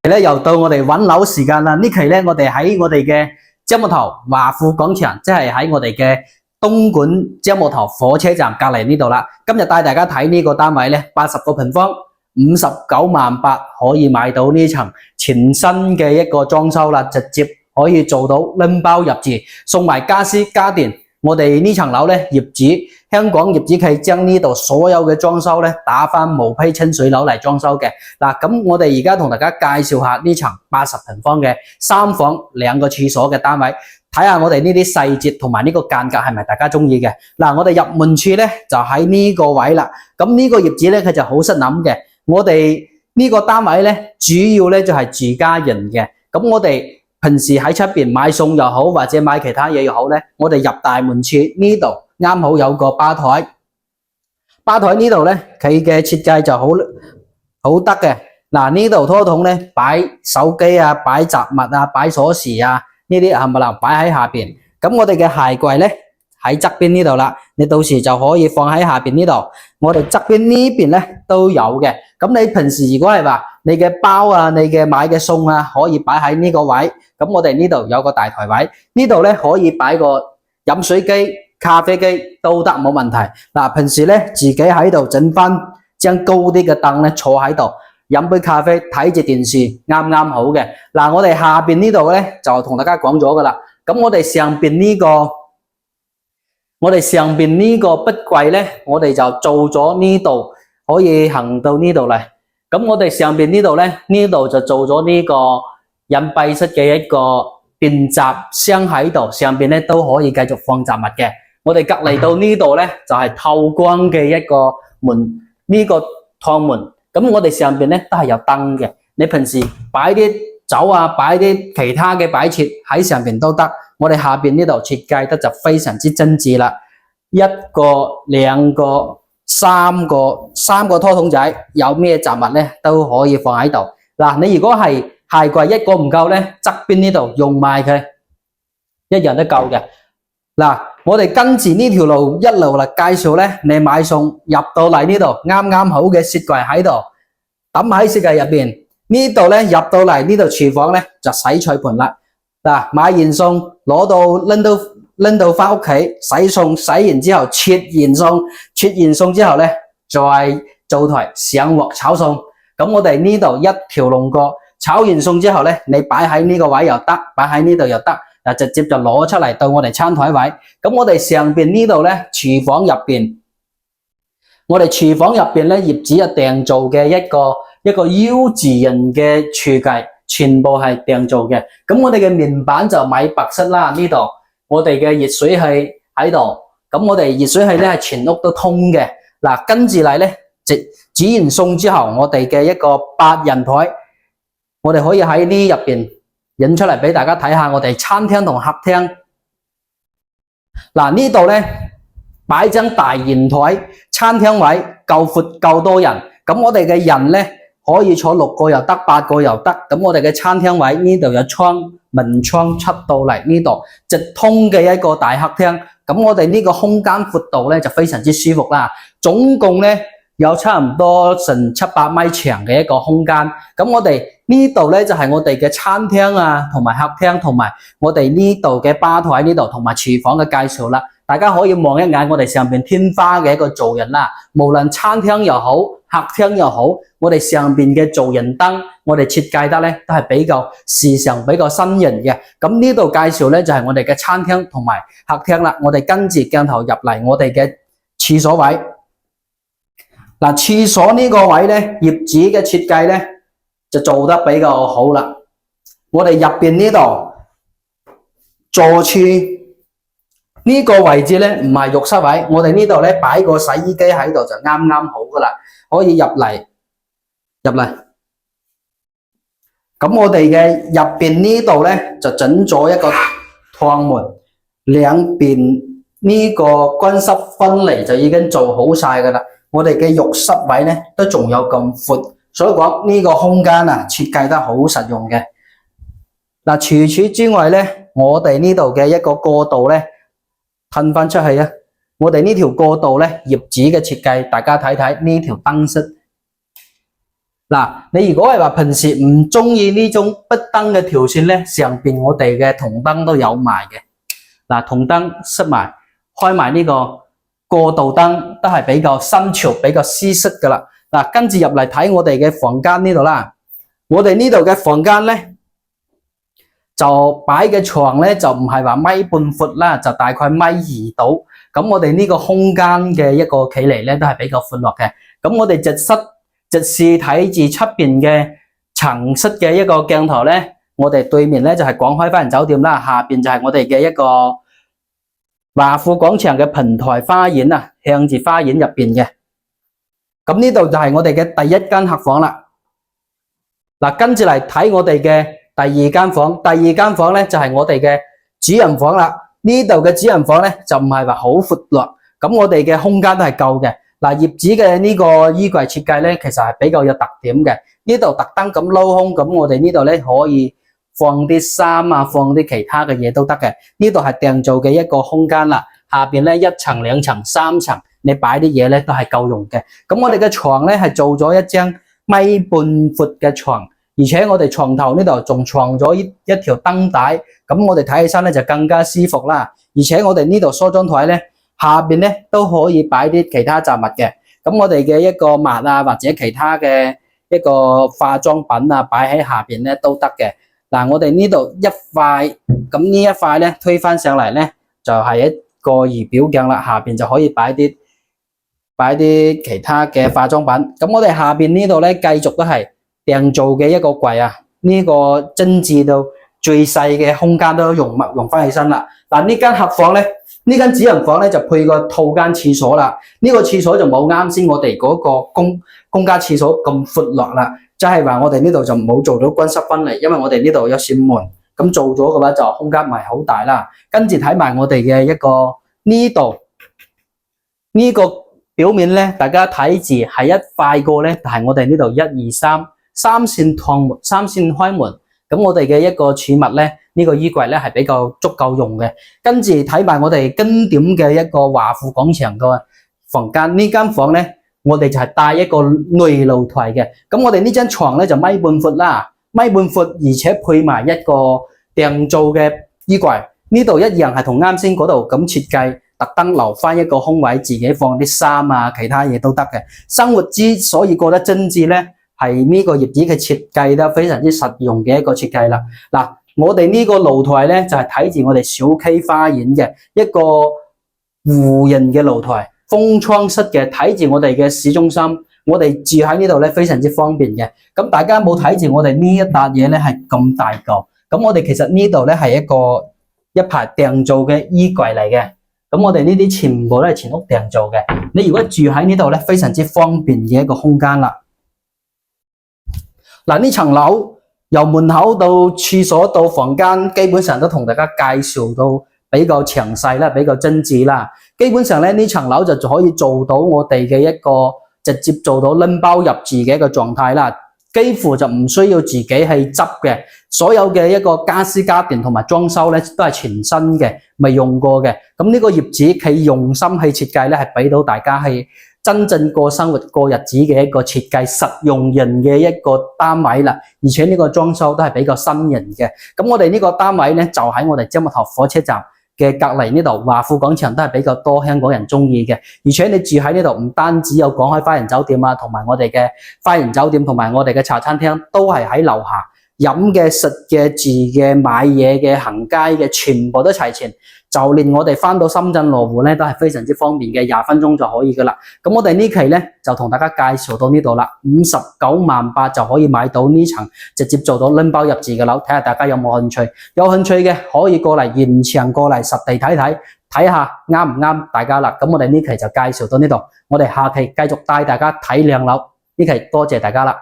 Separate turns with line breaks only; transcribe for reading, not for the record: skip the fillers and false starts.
咧又到我哋揾樓時間啦！呢期咧我哋喺我哋嘅樟木頭華富廣場，即係喺我哋嘅東莞樟木頭火車站隔離呢度啦。今日帶大家睇呢個單位咧，80個平方，59.8萬可以買到呢層全新嘅一個裝修啦，直接可以做到拎包入住，送埋家私家電。我哋呢層樓咧，業主香港業主契將呢度所有嘅裝修咧打翻毛坯清水樓嚟裝修嘅。嗱，咁我哋而家同大家介紹下呢層80平方嘅3房2個廁所嘅單位，睇下我哋呢啲細節同埋呢個間隔係咪大家中意嘅。嗱，我哋入門處咧就喺呢個位啦。咁呢個業主咧佢就好識諗嘅。我哋呢個單位咧主要咧就係住家型嘅。咁我哋平時喺出邊買餸又好，或者買其他嘢又好咧，我哋入大門處呢度啱好有個吧台。吧台呢度咧，佢嘅設計就好得嘅。嗱，呢度拖筒咧擺手機啊、擺雜物啊、擺鎖匙啊，呢啲冚唪唥擺喺下邊。咁我哋嘅鞋櫃咧喺側邊呢度啦，你到時就可以放喺下邊呢度。我哋側邊呢邊咧都有嘅。咁你平時如果係話你嘅包啊、你嘅買嘅餸啊，可以擺喺呢個位。咁我哋呢度有個大台位，呢度咧可以擺個飲水機、咖啡機都得，冇問題。嗱，平時咧自己喺度整翻張高啲嘅凳咧坐喺度，飲杯咖啡睇住電視，啱啱好嘅。嗱，我哋下邊呢度咧就同大家講咗噶啦。咁我哋上邊呢個壁櫃咧，我哋就做咗呢度可以行到呢度嚟。咁我哋上邊呢度咧，呢度就做咗呢個隱蔽式嘅一個電閘箱喺度，上邊咧都可以繼續放雜物嘅。我哋隔離到呢度咧就係透光嘅一個門，呢個趟門。咁我哋上邊咧都係有燈嘅。你平時擺啲酒啊，擺啲其他嘅擺設喺上邊都得。我哋下邊呢度設計得就非常之精緻啦，一個、兩個、三個拖筒仔，有咩雜物咧都可以放喺度。嗱，你如果係鞋櫃一個唔夠咧，側邊呢度用埋佢，一樣都夠嘅。嗱，我哋跟住呢條路一路嚟介紹咧，你買餸入到嚟呢度，啱啱好嘅雪櫃喺度，抌喺雪櫃入邊。呢度咧入到嚟呢度廚房咧就洗菜盤啦。嗱，買完餸攞到拎到翻屋企洗餸，洗完之後切完餸之後咧再做台上鑊炒餸。咁我哋呢度一條龍過。炒完餸之後咧，你擺喺呢個位又得，擺喺呢度又得，嗱，直接就攞出嚟到我哋餐台位。咁我哋上邊呢度咧，廚房入邊，我哋廚房入邊咧，業主係訂做嘅一個 U 字形嘅廚具，全部係訂做嘅。咁我哋嘅面板就米白色啦，呢度我哋嘅熱水器喺度，咁我哋熱水器咧係全屋都通嘅。嗱，跟住嚟咧，煮完餸之後，我哋嘅一個8人台。我哋可以喺呢入邊影出嚟俾大家睇下我哋餐廳同客廳。嗱，呢度咧擺張大圓台，餐廳位夠闊夠多人。咁我哋嘅人咧可以坐6個又得，8個又得。咁我哋嘅餐廳位呢度有窗，門窗出到嚟呢度，直通嘅一個大客廳。咁我哋呢個空間闊度咧就非常之舒服啦。總共咧有差唔多成700米長嘅一個空間。咁我哋呢度咧就係我哋嘅餐廳啊，同埋客廳，同埋我哋呢度嘅吧台呢度，同埋廚房嘅介紹啦。大家可以望一眼我哋上邊天花嘅一個造型啦。無論餐廳又好，客廳又好，我哋上邊嘅造型燈，我哋設計得咧都係比較時尚、比較新型嘅。咁呢度介紹咧就係我哋嘅餐廳同埋客廳啦。我哋跟住鏡頭入嚟我哋嘅廁所位。嗱，廁所呢個位咧，業主嘅設計咧就做得比較好啦。我哋入邊呢度坐廁呢個位置咧唔係浴室位，我哋呢度咧擺個洗衣機喺度就啱啱好噶啦，可以入嚟。咁我哋嘅入邊呢度咧就整咗一個趟門，兩邊呢個乾濕分離就已經做好晒噶啦。我哋嘅浴室位咧都仲有咁闊，所以講呢個空間啊設計得好實用嘅。嗱，除此之外咧，我哋呢度嘅一個過道咧，褪翻出去啊！我哋呢條過道咧，業主嘅設計，大家睇睇呢條燈飾。嗱，你如果係話平時唔中意呢種筆燈嘅條線咧，上邊我哋嘅銅燈都有賣嘅。嗱，銅燈塞埋，開埋呢個過渡燈都係比較新潮、比較絲色噶啦。嗱，跟住入嚟睇我哋嘅房間呢度啦。我哋呢度嘅房間咧，就擺嘅床咧就唔係話米半闊啦，就大概米2度。咁我哋呢個空間嘅一個距離咧都係比較寬闊嘅。咁我哋直視睇住出邊嘅橙色嘅一個鏡頭咧，我哋對面咧就係廣開花園酒店啦，下邊就係我哋嘅一個華富廣場嘅平台花園啊，向住花園入邊嘅。咁呢度就係我哋嘅第一間客房啦。嗱，跟住嚟睇我哋嘅第二間房，第二間房咧就係我哋嘅主人房啦。呢度嘅主人房咧就唔係話好闊落，咁我哋嘅空間都係夠嘅。嗱，業主嘅呢個衣櫃設計咧，其實係比較有特點嘅。呢度特登咁撈空，咁我哋呢度咧可以放啲衫啊，放啲其他嘅嘢都得嘅。呢度係訂造嘅一個空間啦，下邊咧1層、2層、3層，你擺啲嘢咧都係夠用嘅。咁我哋嘅床咧係做咗一張米半闊嘅床，而且我哋床頭呢度仲藏咗一條燈帶，咁我哋睇起身咧就更加舒服啦。而且我哋呢度梳妝台咧，下邊咧都可以擺啲其他雜物嘅。咁我哋嘅一個襪啊，或者其他嘅一個化妝品啊，擺喺下邊咧都得嘅。嗱，我哋呢度一塊，咁呢一塊咧推返上嚟咧，就係一個儀表鏡啦。下邊就可以擺啲其他嘅化妝品。咁我哋下邊呢度咧繼續都係訂造嘅一個櫃啊，呢個精緻到最細嘅空間都用翻起身啦。嗱，呢間客房咧，呢間主人房咧就配個套間廁所啦。呢個廁所就冇啱先我哋嗰個公家廁所咁闊落啦，即係話我哋呢度就冇做到乾濕分離，因為我哋呢度有扇門，咁做咗嘅話就空間唔係好大啦。跟住睇埋我哋嘅一個呢度呢個表面咧，大家睇住係一塊過咧，但係我哋呢度1、2、3線趟門，3線開門。咁我哋嘅一個儲物咧，呢個衣櫃咧係比較足夠用嘅。跟住睇埋我哋經典嘅一個華富廣場個房間，呢間房咧，我哋就係帶一個內露台嘅。咁我哋呢張床咧就米半闊啦，米半闊，而且配埋一個訂造嘅衣櫃。呢度一樣係同啱先嗰度咁設計，特登留翻一個空位，自己放啲衫啊，其他嘢都得嘅。生活之所以過得精緻咧，係呢個業主嘅設計得非常之實用嘅一個設計啦。嗱，我哋呢個露台咧就係睇住我哋小 K 花園嘅一個弧形嘅露台，封窗式嘅，睇住我哋嘅市中心。我哋住喺呢度咧非常之方便嘅。咁大家冇睇住我哋呢一笪嘢咧係咁大嚿。咁我哋其實呢度咧係一排訂造嘅衣櫃嚟嘅。咁我哋呢啲全部都係全屋訂造嘅。你如果住喺呢度咧，非常之方便嘅一個空間啦。嗱，呢層樓由門口到廁所到房間，基本上都同大家介紹到比較詳細啦，比較精緻啦。基本上咧，呢層樓就可以做到我哋嘅一個直接做到拎包入住嘅一個狀態啦。幾乎就唔需要自己去執嘅，所有嘅一個家私家電同埋裝修咧都係全新嘅，未用過嘅。咁呢個業主佢用心去設計咧，係俾到大家係真正過生活過日子嘅一個設計，實用型嘅一個單位啦。而且呢個裝修都係比較新型嘅。咁我哋呢個單位咧就喺我哋樟木頭火車站嘅隔離呢度，華富廣場都係比較多香港人中意嘅。而且你住喺呢度，唔單止有廣開花園酒店啊，同埋我哋嘅花園酒店同埋我哋嘅茶餐廳都係喺樓下，飲嘅、食嘅、住嘅、買嘢嘅、行街嘅，全部都齊全。就連我哋翻到深圳羅湖咧，都係非常之方便嘅，20分鐘就可以噶啦。咁我哋呢期咧就同大家介紹到呢度啦，59萬8就可以買到呢層直接做到拎包入住嘅樓，睇下大家有冇興趣？有興趣嘅可以過嚟現場過嚟實地睇下啱唔啱大家啦。咁我哋呢期就介紹到呢度，我哋下期繼續帶大家睇靚樓。呢期多謝大家啦。